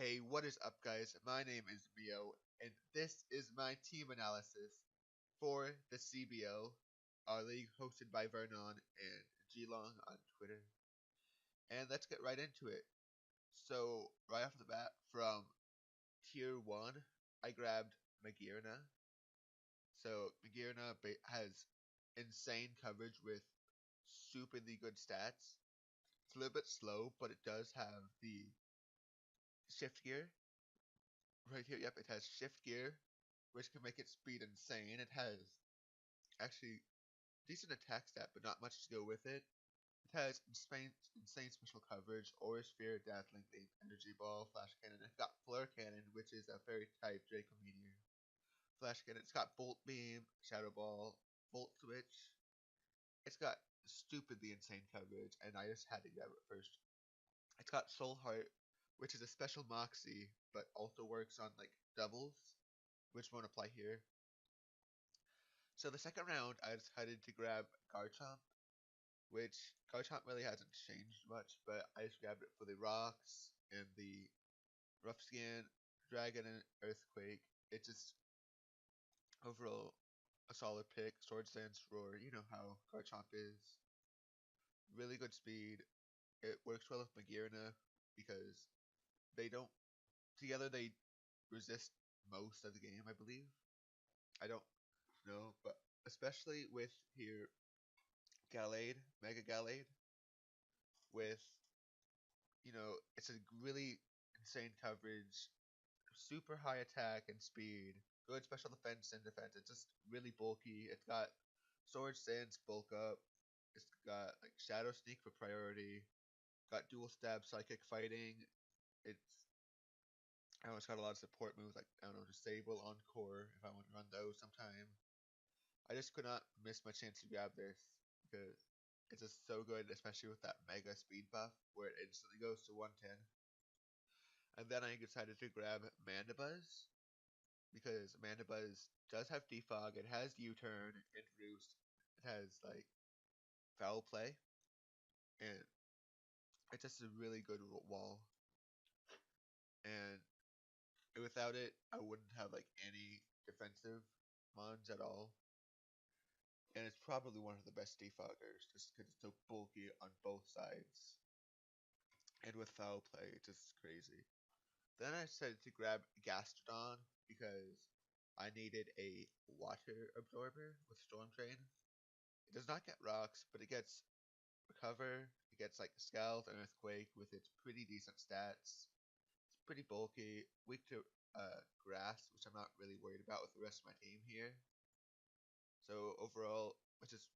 Hey, what is up, guys? My name is Mio, and this is my team analysis for the CBL, our league hosted by Vernon and Geelong on Twitter. And let's get right into it. So, right off the bat, from Tier 1, I grabbed Magirna. So, Magirna has insane coverage with stupidly good stats. It's a little bit slow, but it does have the shift gear right here. Yep, it has shift gear, which can make its speed insane. It has actually decent attack stat, but not much to go with it. It has insane special coverage, Aura Sphere, Dazzling Gleam, Energy Ball, Flash Cannon. It's got Flare Cannon, which is a fairy type Draco Meteor. Flash Cannon. It's got Bolt Beam, Shadow Ball, Volt Switch. It's got stupidly insane coverage, and I just had to grab it first. It's got Soul Heart, which is a special Moxie, but also works on like doubles, which won't apply here. So the second round, I decided to grab Garchomp, which Garchomp really hasn't changed much, but I just grabbed it for the rocks and the rough skin, dragon, and earthquake. It's just overall a solid pick. Sword Dance Roar, you know how Garchomp is. Really good speed. It works well with Magirna because they don't together they resist most of the game, I believe. I don't know, but especially with here Gallade, Mega Gallade, with it's a really insane coverage, super high attack and speed, good special defense and defense. It's just really bulky. It's got Sword Stance bulk up. It's got like Shadow Sneak for priority. Got dual stab psychic fighting. It's I know it's got a lot of support moves like I don't know Disable, Encore if I want to run those sometime. I just could not miss my chance to grab this because it's just so good, especially with that mega speed buff where it instantly goes to 110. And then I decided to grab Mandibuzz because Mandibuzz does have Defog, it has U-turn and Roost, it has like Foul Play, and it's just a really good wall. And without it, I wouldn't have like any defensive mons at all. And it's probably one of the best defoggers just because it's so bulky on both sides. And with foul play, it's just crazy. Then I decided to grab Gastrodon because I needed a water absorber with Storm Drain. It does not get rocks, but it gets recover, it gets like Scald and Earthquake with its pretty decent stats. It's pretty bulky, weak to grass, which I'm not really worried about with the rest of my team here. So overall, it's just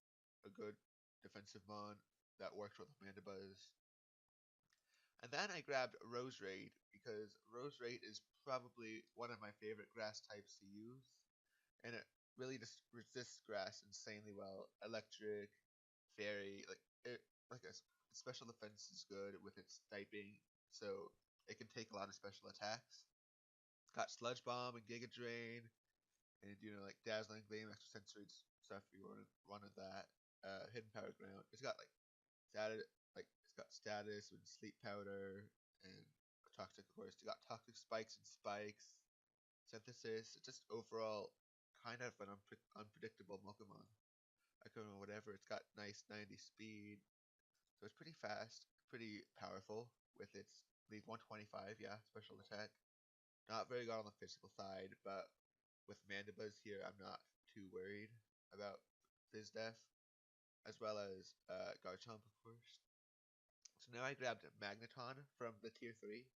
a good defensive mon that works with Mandibuzz. And then I grabbed Roserade because Roserade is probably one of my favorite grass types to use, and it really just resists grass insanely well. Electric, Fairy, like a special defense is good with its typing, so it can take a lot of special attacks. It's got Sludge Bomb and Giga Drain, and like Dazzling Gleam, extrasensory stuff. If you want to run with that, Hidden Power Ground. It's got it's got status and sleep powder and toxic, of course. It's got toxic spikes and spikes, synthesis. It's just overall kind of an unpredictable Pokemon. I don't know, whatever. It's got nice 90 speed, so it's pretty fast, pretty powerful with its lead 125. Yeah, special attack. Not very good on the physical side, but with Mandibuzz here, I'm not too worried about Fizdef, as well as Garchomp, of course. So now I grabbed Magneton from the tier 3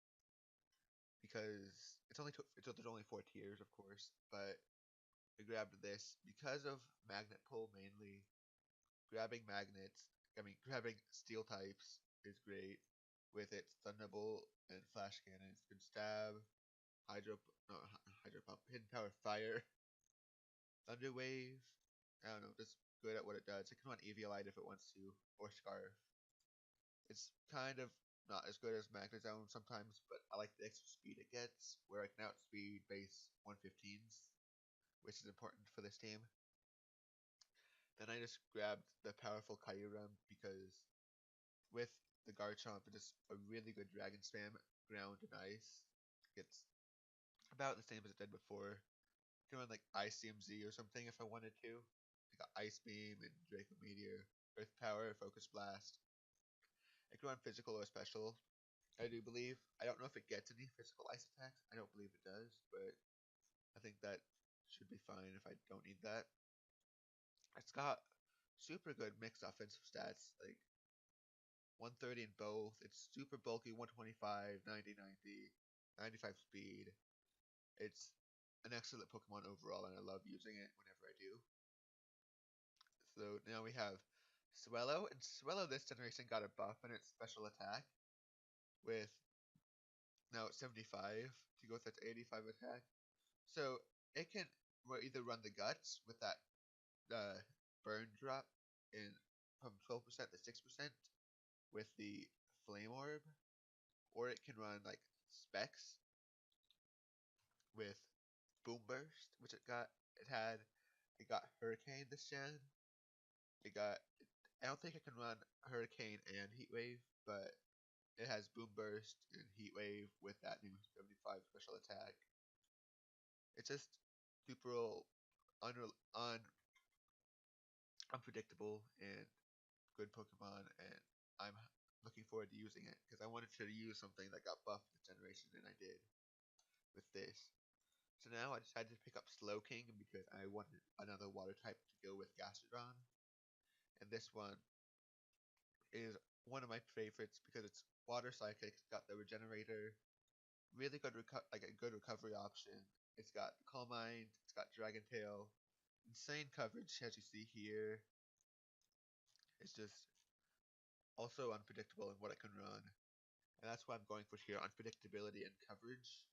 because there's only 4 tiers, of course, but I grabbed this because of Magnet Pull mainly. Grabbing Steel types is great with its Thunderbolt and Flash Cannon. It's good stab, Hydro Pump, Hidden Power Fire, Thunder Wave. I don't know, just good at what it does. It can run Eviolite if it wants to, or Scarf. It's kind of not as good as Magnezone sometimes, but I like the extra speed it gets, where I can outspeed base 115s, which is important for this team. Then I just grabbed the powerful Kyurem because with the Garchomp, it's just a really good Dragon Spam, Ground and Ice. It's about the same as it did before. I can run like ICMZ or something if I wanted to. I got Ice Beam and Draco Meteor, Earth Power, Focus Blast. I can run physical or special. I do believe. I don't know if it gets any physical ice attacks. I don't believe it does, but I think that should be fine if I don't need that. It's got super good mixed offensive stats, like 130 in both. It's super bulky, 125, 90, 90, 95 speed. It's an excellent Pokemon overall, and I love using it whenever I do. So now we have Swellow, and Swellow this generation got a buff in its special attack with now it's 75 to go with its 85 attack. So it can either run the guts with that burn drop in from 12% to 6% with the flame orb, or it can run like specs with boom burst, which it got hurricane this gen. It got I don't think it can run hurricane and heat wave, but it has boom burst and heat wave with that new 75 special attack. It's just super unpredictable and good Pokemon, and I'm looking forward to using it because I wanted to use something that got buffed this generation, and I did with this. So now I decided to pick up Slowking because I wanted another water type to go with Gastrodon, and this one is one of my favorites because it's water psychic. It's got the regenerator, really good like a good recovery option. It's got Calm Mind, it's got Dragon Tail, insane coverage as you see here. It's just also unpredictable in what it can run. And that's why I'm going for here, unpredictability and coverage,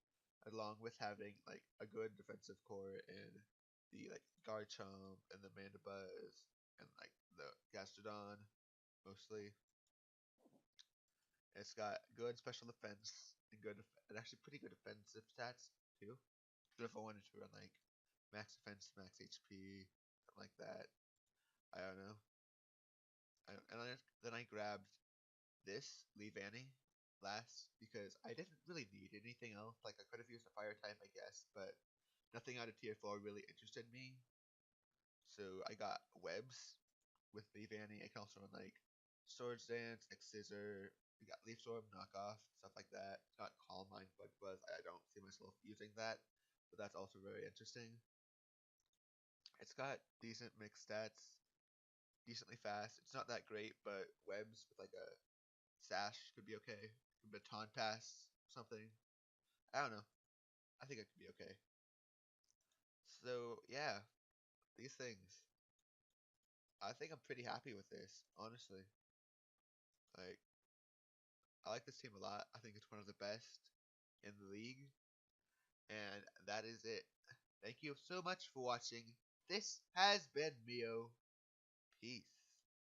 along with having like a good defensive core and the like Garchomp and the Mandibuzz and like the Gastrodon mostly. It's got good special defense and and actually pretty good defensive stats too. So if I wanted to run like max defense, max HP, something like that, I don't know. Then I grabbed this Leavanny last because I didn't really need anything else. Like I could have used a fire type, I guess, but nothing out of tier 4 really interested me. So I got webs with Leavanny. I can also run like Swords Dance, like Scissor. We got Leaf Storm, Knockoff, stuff like that. It's not Calm Mind, Bug Buzz. I don't see myself using that, but that's also very interesting. It's got decent mixed stats, decently fast. It's not that great, but webs with like a sash could be okay. Baton pass, something. I don't know. I think it could be okay. So yeah, these things. I think I'm pretty happy with this, honestly. Like I like this team a lot. I think it's one of the best in the league. And that is it. Thank you so much for watching. This has been Mio. Peace.